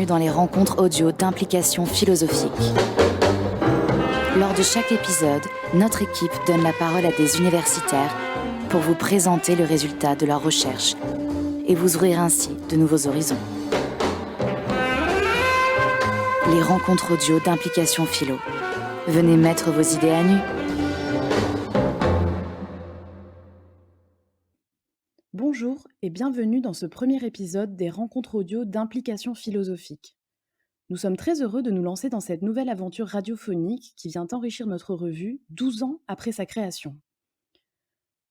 bienvenue dans les rencontres audio d'implication philosophique. Lors de chaque épisode, notre équipe donne la parole à des universitaires pour vous présenter le résultat de leurs recherches et vous ouvrir ainsi de nouveaux horizons. Les rencontres audio d'implication philo. Venez mettre vos idées à nu. Bonjour et bienvenue dans ce premier épisode des rencontres audio d'implication philosophique. Nous sommes très heureux de nous lancer dans cette nouvelle aventure radiophonique qui vient enrichir notre revue 12 ans après sa création.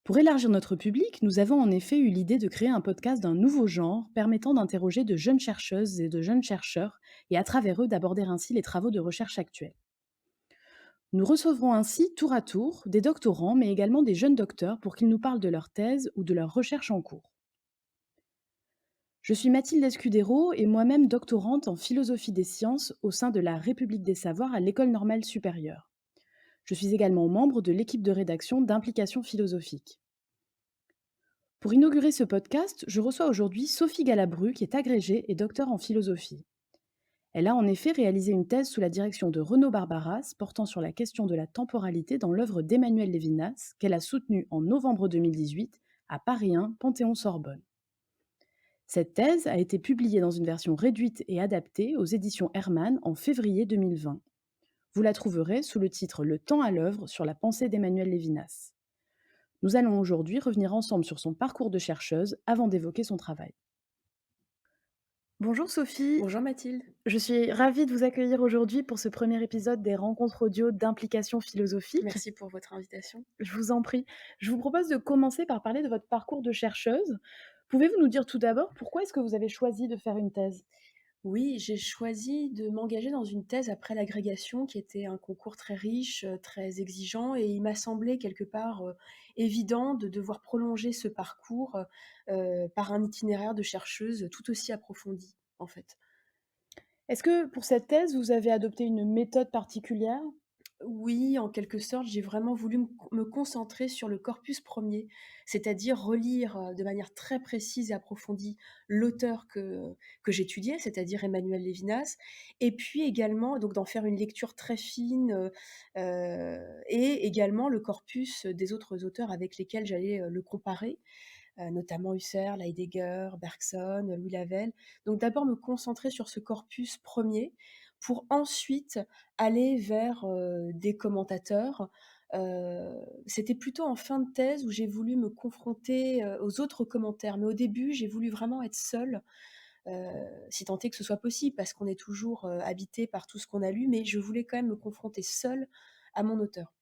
Pour élargir notre public, nous avons en effet eu l'idée de créer un podcast d'un nouveau genre permettant d'interroger de jeunes chercheuses et de jeunes chercheurs et à travers eux d'aborder ainsi les travaux de recherche actuels. Nous recevrons ainsi tour à tour des doctorants mais également des jeunes docteurs pour qu'ils nous parlent de leur thèse ou de leur recherche en cours. Je suis Mathilde Escudero et moi-même doctorante en philosophie des sciences au sein de la République des savoirs à l'École normale supérieure. Je suis également membre de l'équipe de rédaction d'Implication philosophique. Pour inaugurer ce podcast, je reçois aujourd'hui Sophie Galabru, qui est agrégée et docteur en philosophie. Elle a en effet réalisé une thèse sous la direction de Renaud Barbaras portant sur la question de la temporalité dans l'œuvre d'Emmanuel Lévinas, qu'elle a soutenue en novembre 2018 à Paris 1, Panthéon-Sorbonne. Cette thèse a été publiée dans une version réduite et adaptée aux éditions Hermann en février 2020. Vous la trouverez sous le titre « Le temps à l'œuvre sur la pensée d'Emmanuel Lévinas ». Nous allons aujourd'hui revenir ensemble sur son parcours de chercheuse avant d'évoquer son travail. Bonjour Sophie. Bonjour Mathilde. Je suis ravie de vous accueillir aujourd'hui pour ce premier épisode des rencontres audio d'implication philosophique. Merci pour votre invitation. Je vous en prie. Je vous propose de commencer par parler de votre parcours de chercheuse. Pouvez-vous nous dire tout d'abord pourquoi est-ce que vous avez choisi de faire une thèse ? Oui, j'ai choisi de m'engager dans une thèse après l'agrégation qui était un concours très riche, très exigeant, et il m'a semblé quelque part évident de devoir prolonger ce parcours par un itinéraire de chercheuse tout aussi approfondi, en fait. Est-ce que pour cette thèse, vous avez adopté une méthode particulière ? Oui, en quelque sorte, j'ai vraiment voulu me concentrer sur le corpus premier, c'est-à-dire relire de manière très précise et approfondie l'auteur que j'étudiais, c'est-à-dire Emmanuel Lévinas, et puis également donc d'en faire une lecture très fine, et également le corpus des autres auteurs avec lesquels j'allais le comparer, notamment Husserl, Heidegger, Bergson, Louis Lavelle. Donc d'abord me concentrer sur ce corpus premier pour ensuite aller vers des commentateurs. C'était plutôt en fin de thèse où j'ai voulu me confronter aux autres commentaires. Mais au début, j'ai voulu vraiment être seule, si tant est que ce soit possible, parce qu'on est toujours habité par tout ce qu'on a lu, mais je voulais quand même me confronter seule à mon auteur.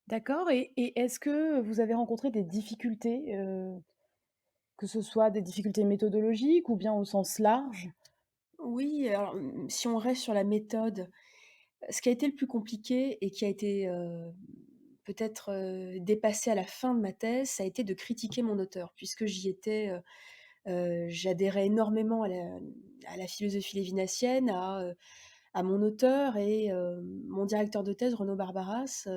D'accord. Et est-ce que vous avez rencontré des difficultés, que ce soit des difficultés méthodologiques ou bien au sens large ? Oui, alors si on reste sur la méthode, ce qui a été le plus compliqué et qui a été peut-être dépassé à la fin de ma thèse, ça a été de critiquer mon auteur, puisque j'y étais, j'adhérais énormément à la philosophie lévinassienne, à mon auteur, et mon directeur de thèse, Renaud Barbaras,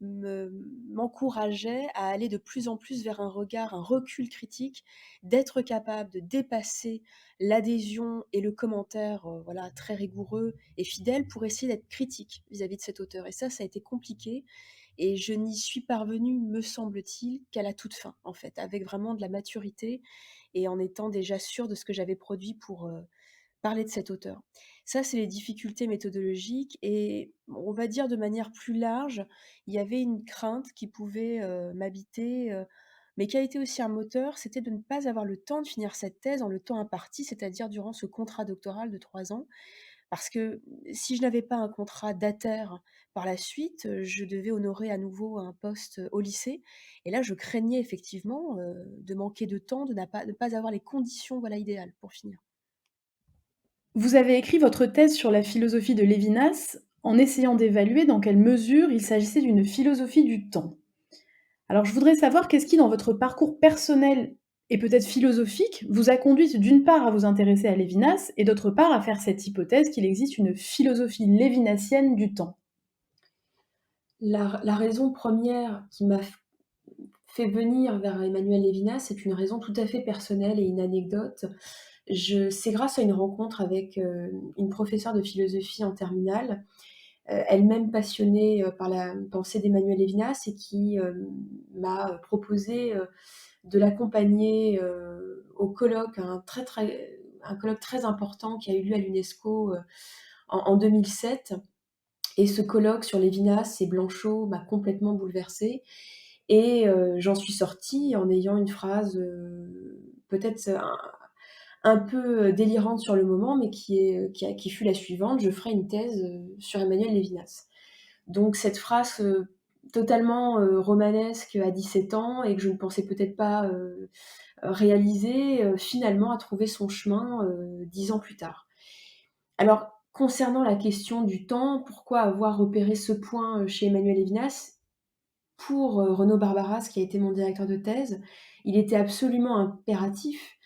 m'encourageait à aller de plus en plus vers un recul critique, d'être capable de dépasser l'adhésion et le commentaire voilà, très rigoureux et fidèle pour essayer d'être critique vis-à-vis de cet auteur. Et ça a été compliqué. Et je n'y suis parvenue, me semble-t-il, qu'à la toute fin, en fait, avec vraiment de la maturité et en étant déjà sûre de ce que j'avais produit pour parler de cet auteur. Ça, c'est les difficultés méthodologiques, et on va dire de manière plus large, il y avait une crainte qui pouvait m'habiter, mais qui a été aussi un moteur, c'était de ne pas avoir le temps de finir cette thèse en le temps imparti, c'est-à-dire durant ce contrat doctoral de 3 ans. Parce que si je n'avais pas un contrat d'ATER par la suite, je devais honorer à nouveau un poste au lycée. Et là, je craignais effectivement de manquer de temps, de ne pas avoir les conditions voilà, idéales pour finir. Vous avez écrit votre thèse sur la philosophie de Lévinas en essayant d'évaluer dans quelle mesure il s'agissait d'une philosophie du temps. Alors je voudrais savoir qu'est-ce qui, dans votre parcours personnel et peut-être philosophique, vous a conduite d'une part à vous intéresser à Lévinas et d'autre part à faire cette hypothèse qu'il existe une philosophie lévinassienne du temps. La raison première qui m'a fait venir vers Emmanuel Lévinas, c'est une raison tout à fait personnelle et une anecdote. C'est grâce à une rencontre avec, une professeure de philosophie en terminale, elle-même passionnée, par la pensée d'Emmanuel Levinas et qui, m'a proposé, de l'accompagner, au colloque, un colloque très important qui a eu lieu à l'UNESCO, en 2007. Et ce colloque sur Lévinas et Blanchot m'a complètement bouleversée et j'en suis sortie en ayant une phrase, peut-être un peu délirante sur le moment, mais qui fut la suivante: «Je ferai une thèse, sur Emmanuel Lévinas». Donc cette phrase, totalement, romanesque à 17 ans et que je ne pensais peut-être pas, réaliser, finalement a trouvé son chemin, 10 ans plus tard. Alors, concernant la question du temps, pourquoi avoir repéré ce point, chez Emmanuel Levinas? Pour, Renaud Barbaras, qui a été mon directeur de thèse, il était absolument impératif,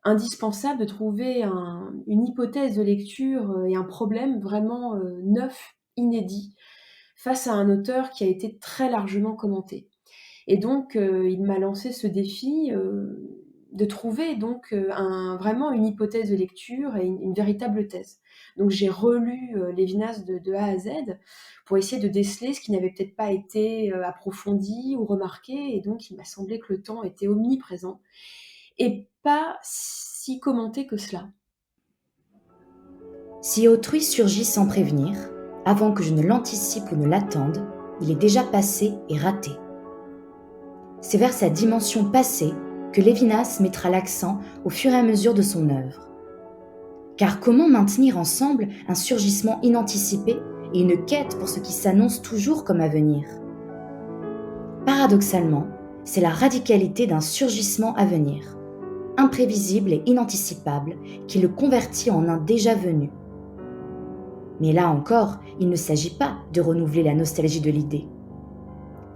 indispensable de trouver une hypothèse de lecture, et un problème vraiment, neuf, inédit, face à un auteur qui a été très largement commenté. Et donc, il m'a lancé ce défi, de trouver donc, vraiment une hypothèse de lecture et une véritable thèse. Donc j'ai relu, Lévinas de A à Z pour essayer de déceler ce qui n'avait peut-être pas été, approfondi ou remarqué et donc il m'a semblé que le temps était omniprésent et pas si commenté que cela. Si autrui surgit sans prévenir, avant que je ne l'anticipe ou ne l'attende, il est déjà passé et raté. C'est vers sa dimension passée que Lévinas mettra l'accent au fur et à mesure de son œuvre. Car comment maintenir ensemble un surgissement inanticipé et une quête pour ce qui s'annonce toujours comme à venir? Paradoxalement, c'est la radicalité d'un surgissement à venir, imprévisible et inanticipable, qui le convertit en un déjà venu. Mais là encore, il ne s'agit pas de renouveler la nostalgie de l'idée.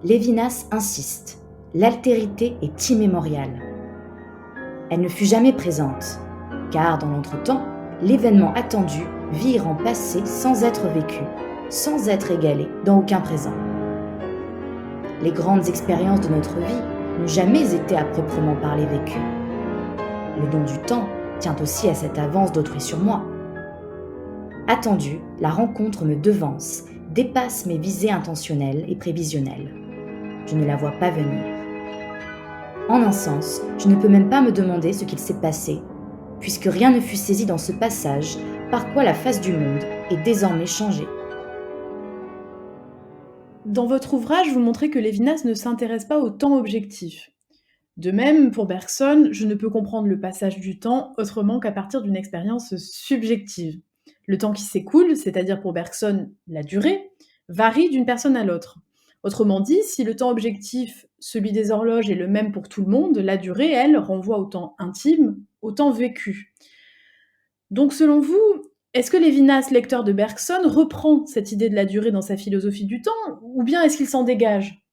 Lévinas insiste, l'altérité est immémoriale. Elle ne fut jamais présente, car dans l'entretemps, l'événement attendu vire en passé sans être vécu, sans être égalé dans aucun présent. Les grandes expériences de notre vie n'ont jamais été à proprement parler vécues. Le don du temps tient aussi à cette avance d'autrui sur moi. Attendue, la rencontre me devance, dépasse mes visées intentionnelles et prévisionnelles. Je ne la vois pas venir. En un sens, je ne peux même pas me demander ce qu'il s'est passé, puisque rien ne fut saisi dans ce passage par quoi la face du monde est désormais changée. Dans votre ouvrage, vous montrez que Lévinas ne s'intéresse pas au temps objectif. De même, pour Bergson, je ne peux comprendre le passage du temps autrement qu'à partir d'une expérience subjective. Le temps qui s'écoule, c'est-à-dire pour Bergson la durée, varie d'une personne à l'autre. Autrement dit, si le temps objectif, celui des horloges, est le même pour tout le monde, la durée, elle, renvoie au temps intime, au temps vécu. Donc selon vous, est-ce que Lévinas, lecteur de Bergson, reprend cette idée de la durée dans sa philosophie du temps, ou bien est-ce qu'il s'en dégage?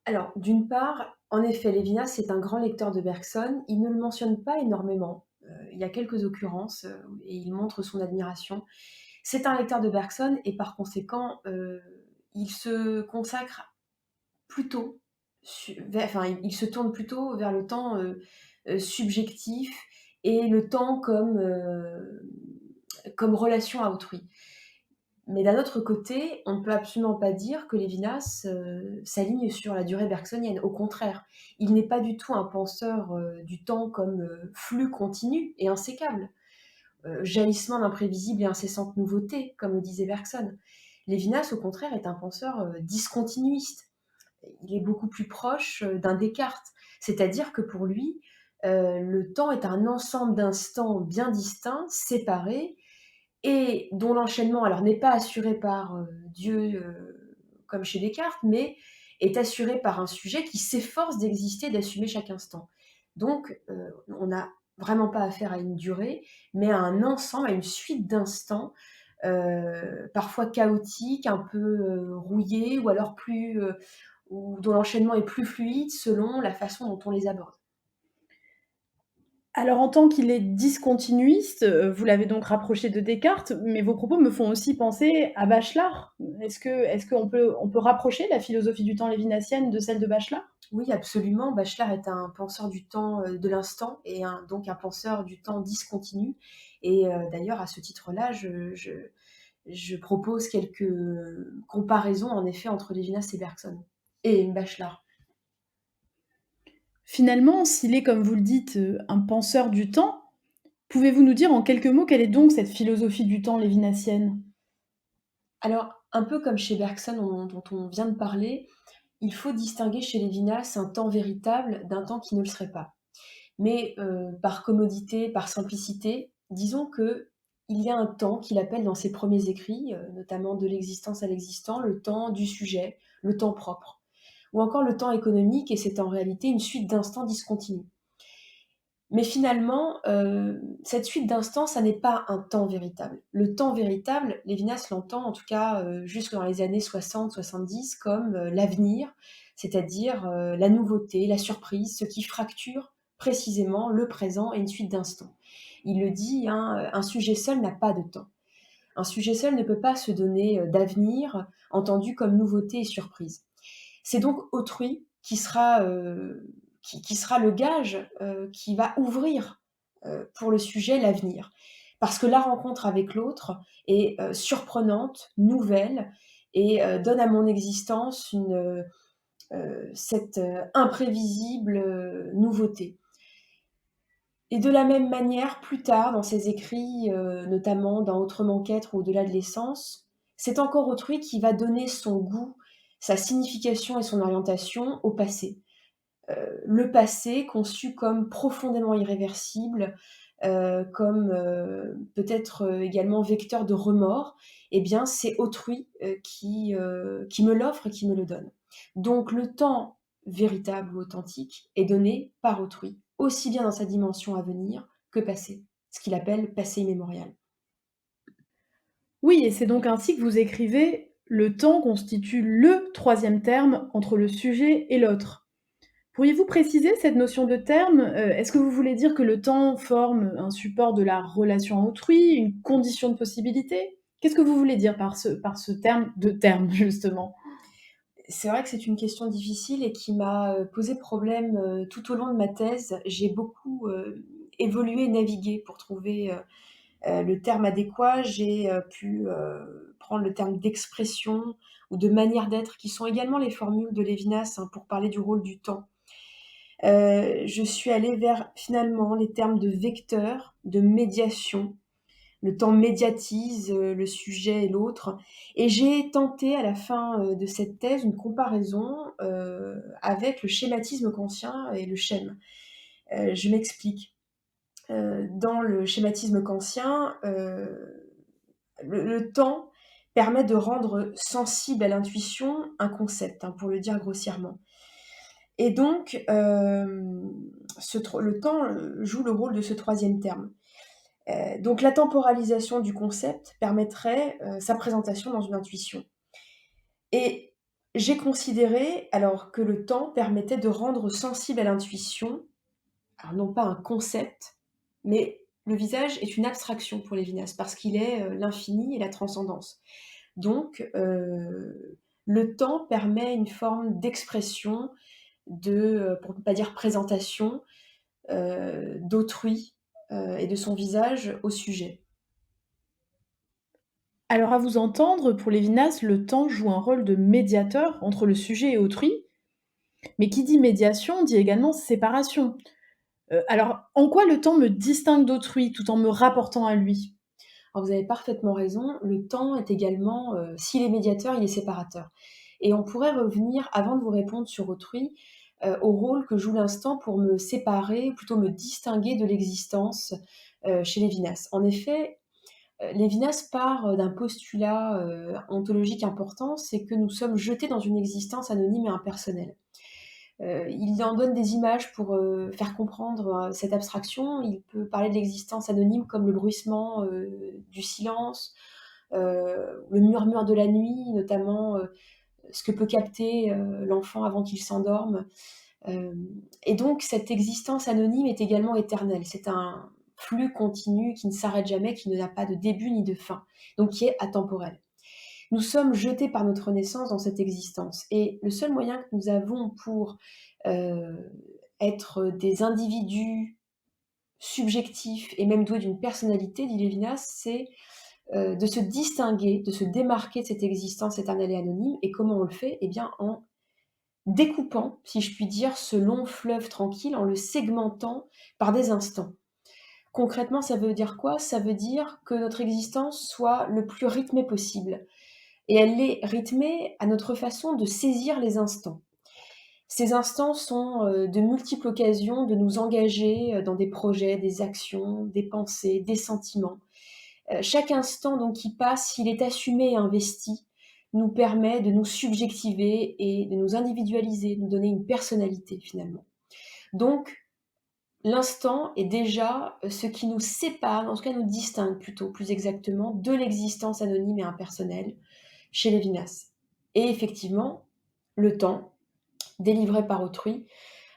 Alors, d'une part, en effet, Lévinas est un grand lecteur de Bergson. Il ne le mentionne pas énormément. Il y a quelques occurrences, et il montre son admiration. C'est un lecteur de Bergson et par conséquent, il se consacre plutôt il se tourne plutôt vers le temps, subjectif et le temps comme relation à autrui. Mais d'un autre côté, on ne peut absolument pas dire que Lévinas, s'aligne sur la durée bergsonienne. Au contraire, il n'est pas du tout un penseur, du temps comme, flux continu et insécable, jaillissement d'imprévisible et incessante nouveauté, comme le disait Bergson. Lévinas, au contraire, est un penseur, discontinuiste. Il est beaucoup plus proche, d'un Descartes. C'est-à-dire que pour lui, le temps est un ensemble d'instants bien distincts, séparés et dont l'enchaînement alors n'est pas assuré par, Dieu, comme chez Descartes, mais est assuré par un sujet qui s'efforce d'exister, d'assumer chaque instant. Donc, on n'a vraiment pas affaire à une durée, mais à un ensemble, à une suite d'instants, parfois chaotiques, un peu, rouillés ou alors ou dont l'enchaînement est plus fluide selon la façon dont on les aborde. Alors en tant qu'il est discontinuiste, vous l'avez donc rapproché de Descartes, mais vos propos me font aussi penser à Bachelard. Est-ce qu'on peut rapprocher la philosophie du temps lévinassienne de celle de Bachelard? Oui, absolument. Bachelard est un penseur du temps, de l'instant et donc un penseur du temps discontinu et d'ailleurs à ce titre-là, je propose quelques comparaisons en effet entre Lévinas et Bergson et Bachelard. Finalement, s'il est, comme vous le dites, un penseur du temps, pouvez-vous nous dire en quelques mots quelle est donc cette philosophie du temps lévinassienne? Alors, un peu comme chez Bergson dont on vient de parler, il faut distinguer chez Lévinas un temps véritable d'un temps qui ne le serait pas. Mais par commodité, par simplicité, disons qu'il y a un temps qu'il appelle dans ses premiers écrits, notamment De l'existence à l'existant, le temps du sujet, le temps propre, ou encore le temps économique, et c'est en réalité une suite d'instants discontinus. Mais finalement, cette suite d'instants, ça n'est pas un temps véritable. Le temps véritable, Lévinas l'entend en tout cas, jusque dans les années 60-70 comme, l'avenir, c'est-à-dire, la nouveauté, la surprise, ce qui fracture précisément le présent et une suite d'instants. Il le dit, hein, «Un sujet seul n'a pas de temps». Un sujet seul ne peut pas se donner, d'avenir, entendu comme nouveauté et surprise. C'est donc autrui qui sera le gage, qui va ouvrir, pour le sujet l'avenir. Parce que la rencontre avec l'autre est, surprenante, nouvelle et donne à mon existence cette, imprévisible, nouveauté. Et de la même manière, plus tard dans ses écrits, notamment dans Autrement qu'être ou Au-delà de l'essence, c'est encore autrui qui va donner son goût, sa signification et son orientation au passé. Le passé conçu comme profondément irréversible, comme, peut-être, également vecteur de remords, eh bien c'est autrui, qui me l'offre et qui me le donne. Donc le temps véritable ou authentique est donné par autrui, aussi bien dans sa dimension à venir que passé, ce qu'il appelle passé immémorial. Oui, et c'est donc ainsi que vous écrivez: «Le temps constitue le troisième terme entre le sujet et l'autre». Pourriez-vous préciser cette notion de terme? Est-ce que vous voulez dire que le temps forme un support de la relation à autrui, une condition de possibilité? Qu'est-ce que vous voulez dire par ce terme de terme, justement? C'est vrai que c'est une question difficile et qui m'a, posé problème, tout au long de ma thèse. J'ai beaucoup, évolué et navigué pour trouver, le terme adéquat. J'ai, pu, prendre le terme d'expression ou de manière d'être, qui sont également les formules de Lévinas, hein, pour parler du rôle du temps. Je suis allée vers, finalement, les termes de vecteur, de médiation. Le temps médiatise, le sujet et l'autre et j'ai tenté à la fin, de cette thèse une comparaison, avec le schématisme kantien et le schème. Je m'explique. Dans le schématisme kantien, le temps permet de rendre sensible à l'intuition un concept, hein, pour le dire grossièrement et donc le temps, joue le rôle de ce troisième terme. Donc la temporalisation du concept permettrait, sa présentation dans une intuition et j'ai considéré alors que le temps permettait de rendre sensible à l'intuition, alors non pas un concept, mais le visage est une abstraction pour Lévinas parce qu'il est, l'infini et la transcendance. Donc le temps permet une forme d'expression, pour ne pas dire présentation, d'autrui, et de son visage au sujet. Alors à vous entendre, pour Lévinas, le temps joue un rôle de médiateur entre le sujet et autrui, mais qui dit médiation dit également séparation. Alors en quoi le temps me distingue d'autrui tout en me rapportant à lui? Alors vous avez parfaitement raison, le temps est également, s'il est médiateur, il est séparateur. Et on pourrait revenir, avant de vous répondre sur autrui, au rôle que joue l'instant pour me séparer, ou plutôt me distinguer de l'existence, chez Lévinas. En effet, Lévinas part, d'un postulat, ontologique important, c'est que nous sommes jetés dans une existence anonyme et impersonnelle. Il en donne des images pour, faire comprendre, cette abstraction. Il peut parler de l'existence anonyme comme le bruissement, du silence, le murmure de la nuit, notamment, ce que peut capter, l'enfant avant qu'il s'endorme. Et donc cette existence anonyme est également éternelle. C'est un flux continu qui ne s'arrête jamais, qui n'a pas de début ni de fin, donc qui est atemporel. Nous sommes jetés par notre naissance dans cette existence et le seul moyen que nous avons pour, être des individus subjectifs et même doués d'une personnalité, dit Lévinas, c'est, de se distinguer, de se démarquer de cette existence éternelle et anonyme. Et comment on le fait? Eh bien en découpant, si je puis dire, ce long fleuve tranquille, en le segmentant par des instants. Concrètement, ça veut dire quoi? Ça veut dire que notre existence soit le plus rythmée possible. Et elle est rythmée à notre façon de saisir les instants. Ces instants sont de multiples occasions de nous engager dans des projets, des actions, des pensées, des sentiments. Chaque instant donc qui passe, s'il est assumé et investi, nous permet de nous subjectiver et de nous individualiser, de nous donner une personnalité finalement. Donc, l'instant est déjà ce qui nous sépare, en tout cas nous distingue plutôt, plus exactement, de l'existence anonyme et impersonnelle chez Lévinas. Et effectivement, le temps, délivré par autrui,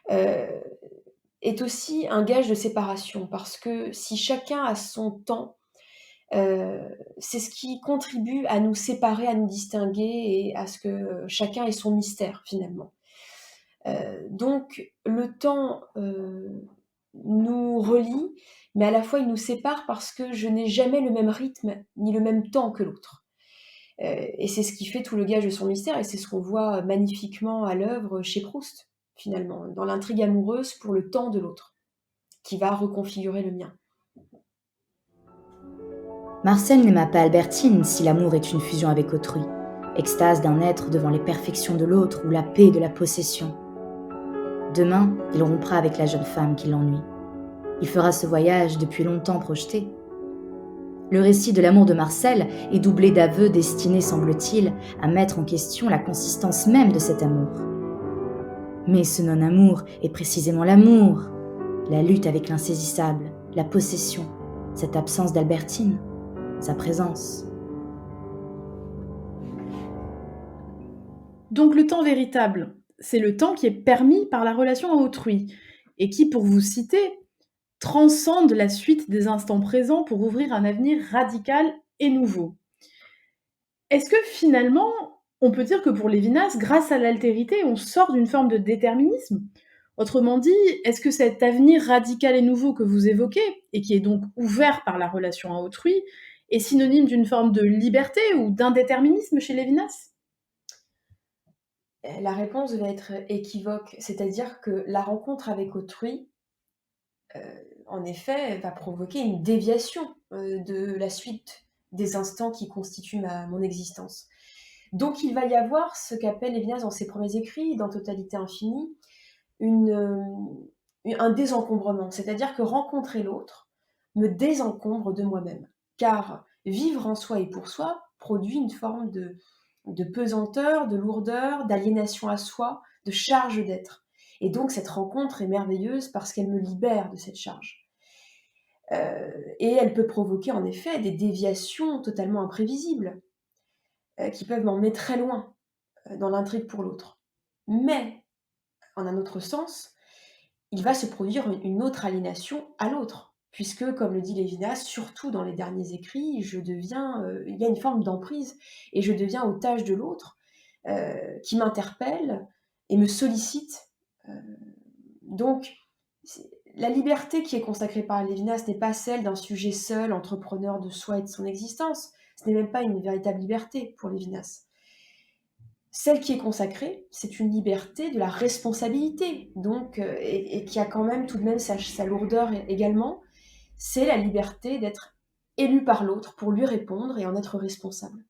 est aussi un gage de séparation, parce que si chacun a son temps, c'est ce qui contribue à nous séparer, à nous distinguer et à ce que chacun ait son mystère finalement. Donc le temps nous relie, mais à la fois il nous sépare parce que je n'ai jamais le même rythme ni le même temps que l'autre. Et c'est ce qui fait tout le gage de son mystère, et c'est ce qu'on voit magnifiquement à l'œuvre chez Proust, finalement, dans l'intrigue amoureuse pour le temps de l'autre, qui va reconfigurer le mien. Marcel n'aima pas Albertine si l'amour est une fusion avec autrui, extase d'un être devant les perfections de l'autre ou la paix de la possession. Demain, il rompra avec la jeune femme qui l'ennuie. Il fera ce voyage depuis longtemps projeté. Le récit de l'amour de Marcel est doublé d'aveux destinés, semble-t-il, à mettre en question la consistance même de cet amour. Mais ce non-amour est précisément l'amour, la lutte avec l'insaisissable, la possession, cette absence d'Albertine, sa présence. Donc le temps véritable, c'est le temps qui est permis par la relation à autrui et qui, pour vous citer, transcende la suite des instants présents pour ouvrir un avenir radical et nouveau. Est-ce que finalement, on peut dire que pour Lévinas, grâce à l'altérité, on sort d'une forme de déterminisme? Autrement dit, est-ce que cet avenir radical et nouveau que vous évoquez, et qui est donc ouvert par la relation à autrui, est synonyme d'une forme de liberté ou d'indéterminisme chez Lévinas? La réponse va être équivoque, c'est-à-dire que la rencontre avec autrui, en effet, va provoquer une déviation de la suite des instants qui constituent mon existence. Donc il va y avoir ce qu'appelle Lévinas dans ses premiers écrits, dans Totalité infinie, un désencombrement. C'est-à-dire que rencontrer l'autre me désencombre de moi-même. Car vivre en soi et pour soi produit une forme de pesanteur, de lourdeur, d'aliénation à soi, de charge d'être. Et donc cette rencontre est merveilleuse parce qu'elle me libère de cette charge. Et elle peut provoquer en effet des déviations totalement imprévisibles qui peuvent m'emmener très loin dans l'intrigue pour l'autre. Mais, en un autre sens, il va se produire une autre aliénation à l'autre. Puisque, comme le dit Lévinas, surtout dans les derniers écrits, il y a une forme d'emprise, et je deviens otage de l'autre, qui m'interpelle et me sollicite. Donc, la liberté qui est consacrée par Lévinas n'est pas celle d'un sujet seul, entrepreneur de soi et de son existence. Ce n'est même pas une véritable liberté pour Lévinas. Celle qui est consacrée, c'est une liberté de la responsabilité, donc, et qui a quand même tout de même sa lourdeur également. C'est la liberté d'être élu par l'autre pour lui répondre et en être responsable.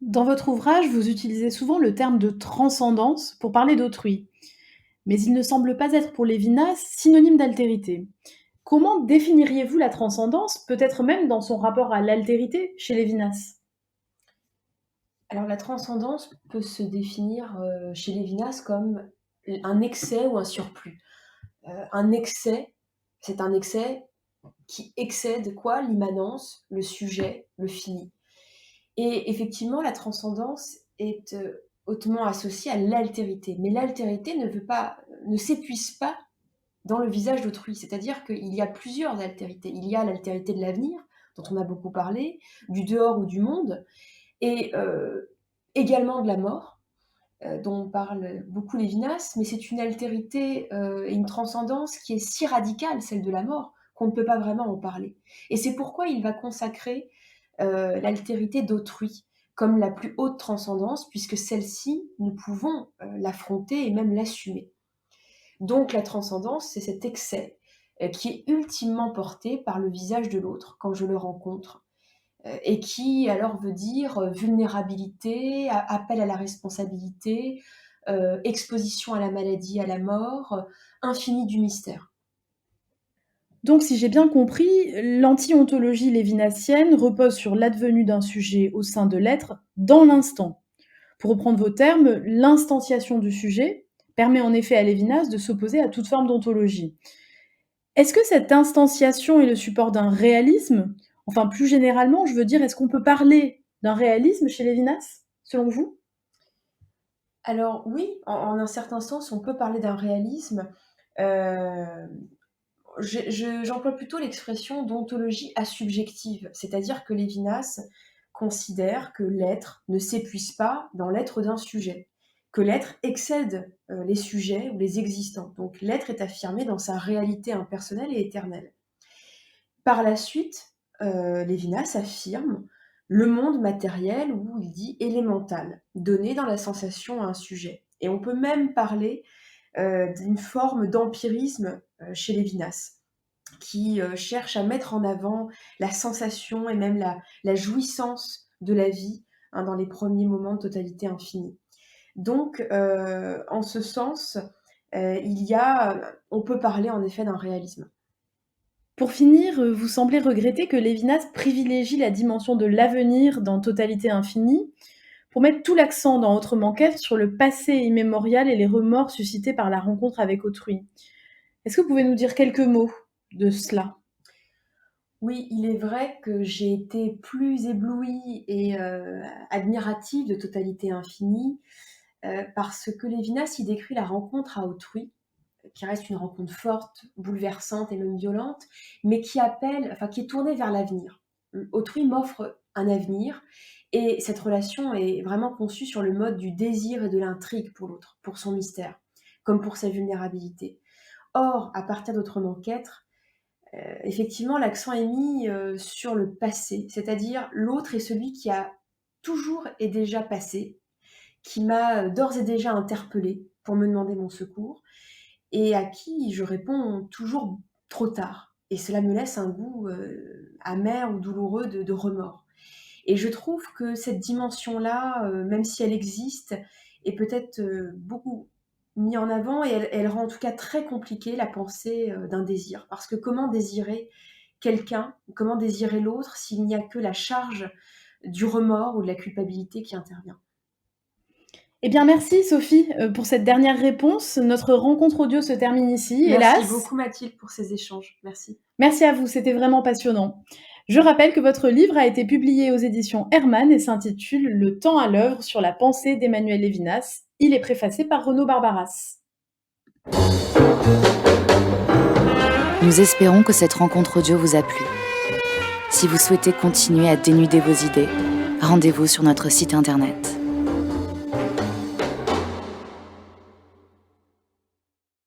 Dans votre ouvrage, vous utilisez souvent le terme de transcendance pour parler d'autrui, mais il ne semble pas être pour Lévinas synonyme d'altérité. Comment définiriez-vous la transcendance, peut-être même dans son rapport à l'altérité chez Lévinas? Alors la transcendance peut se définir chez Lévinas comme un excès ou un surplus. Un excès, c'est un excès qui excède quoi? L'immanence, le sujet, le fini. Et effectivement, la transcendance est hautement associé à l'altérité. Mais l'altérité ne s'épuise pas dans le visage d'autrui. C'est-à-dire qu'il y a plusieurs altérités. Il y a l'altérité de l'avenir, dont on a beaucoup parlé, du dehors ou du monde, et également de la mort, dont parle beaucoup Lévinas, mais c'est une altérité et une transcendance qui est si radicale, celle de la mort, qu'on ne peut pas vraiment en parler. Et c'est pourquoi il va consacrer l'altérité d'autrui comme la plus haute transcendance, puisque celle-ci, nous pouvons l'affronter et même l'assumer. Donc la transcendance, c'est cet excès qui est ultimement porté par le visage de l'autre quand je le rencontre, et qui alors veut dire vulnérabilité, appel à la responsabilité, exposition à la maladie, à la mort, infini du mystère. Donc, si j'ai bien compris, l'anti-ontologie lévinassienne repose sur l'advenu d'un sujet au sein de l'être dans l'instant. Pour reprendre vos termes, l'instantiation du sujet permet en effet à Lévinas de s'opposer à toute forme d'ontologie. Est-ce que cette instantiation est le support d'un réalisme? Enfin, plus généralement, je veux dire, est-ce qu'on peut parler d'un réalisme chez Lévinas, selon vous? Alors oui, en un certain sens, on peut parler d'un réalisme. Euh, J'emploie plutôt l'expression d'ontologie asubjective, c'est-à-dire que Lévinas considère que l'être ne s'épuise pas dans l'être d'un sujet, que l'être excède les sujets ou les existants. Donc l'être est affirmé dans sa réalité impersonnelle et éternelle. Par la suite, Lévinas affirme le monde matériel, ou il dit élémental, donné dans la sensation à un sujet. Et on peut même parler d'une forme d'empirisme chez Lévinas, qui cherche à mettre en avant la sensation et même la jouissance de la vie, hein, dans les premiers moments de totalité infinie. Donc, en ce sens, on peut parler en effet d'un réalisme. Pour finir, vous semblez regretter que Lévinas privilégie la dimension de l'avenir dans Totalité infinie, pour mettre tout l'accent dans Autrement qu'être sur le passé immémorial et les remords suscités par la rencontre avec autrui. Est-ce que vous pouvez nous dire quelques mots de cela? Oui, il est vrai que j'ai été plus éblouie et admirative de Totalité infinie, parce que Lévinas y décrit la rencontre à autrui, qui reste une rencontre forte, bouleversante et même violente, mais qui est tournée vers l'avenir. Autrui m'offre un avenir, et cette relation est vraiment conçue sur le mode du désir et de l'intrigue pour l'autre, pour son mystère, comme pour sa vulnérabilité. Or, à partir d'Autrement qu'être, effectivement, l'accent est mis sur le passé, c'est-à-dire l'autre est celui qui a toujours et déjà passé, qui m'a d'ores et déjà interpellée pour me demander mon secours, et à qui je réponds toujours trop tard. Et cela me laisse un goût amer ou douloureux de remords. Et je trouve que cette dimension-là, même si elle existe, est peut-être beaucoup mise en avant, et elle rend en tout cas très compliquée la pensée d'un désir. Parce que comment désirer quelqu'un, comment désirer l'autre s'il n'y a que la charge du remords ou de la culpabilité qui intervient? Eh bien, merci Sophie pour cette dernière réponse. Notre rencontre audio se termine ici, hélas. Merci beaucoup Mathilde pour ces échanges. Merci. Merci à vous, c'était vraiment passionnant. Je rappelle que votre livre a été publié aux éditions Hermann et s'intitule Le temps à l'œuvre sur la pensée d'Emmanuel Lévinas. Il est préfacé par Renaud Barbaras. Nous espérons que cette rencontre audio vous a plu. Si vous souhaitez continuer à dénuder vos idées, rendez-vous sur notre site internet.